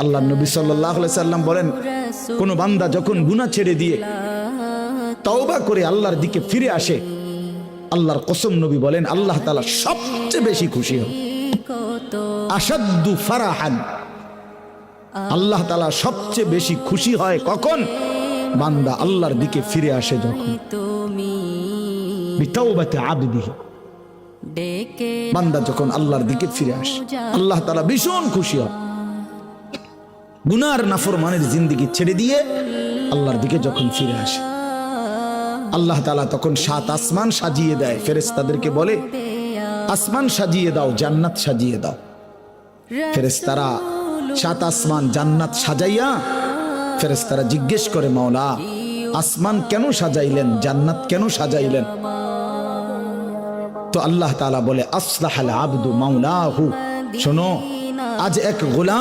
আল্লাহ নবী সাল্লাল্লাহু আলাইহি সাল্লাম বলেন, কোন বান্দা যখন গুনাহ ছেড়ে দিয়ে তওবা করে আল্লাহর দিকে ফিরে আসে, আল্লাহর কসম নবী বলেন আল্লাহ তাআলা সবচেয়ে বেশি খুশি হন। আশাদ্দু ফারাহান, আল্লাহ তাআলা সবচেয়ে বেশি খুশি হয় কখন? বান্দা আল্লাহর দিকে ফিরে আসে যখন। বিতাওবাতি আবদিহি, বান্দা যখন আল্লাহর দিকে ফিরে আসে আল্লাহ তাআলা ভীষণ খুশি হয়। গুনার নাফরমানের জিন্দেগি ছেড়ে দিয়ে আল্লাহর দিকে যখন ফিরে আসে, আল্লাহ তাআলা তখন 7 আসমান সাজিয়ে দেয়। ফেরেশতাদেরকে বলে, আসমান সাজিয়ে দাও, জান্নাত সাজিয়ে দাও। ফেরেশতারা 7 আসমান জান্নাত সাজাইয়া ফেরেশতারা জিজ্ঞেস করে, মাওলা আসমান কেন সাজাইলেন, জান্নাত কেন সাজাইলেন? তো আল্লাহ তাআলা বলে, আসলাহাল আবদু মাওলাহু, শোনো আজ এক গোলাম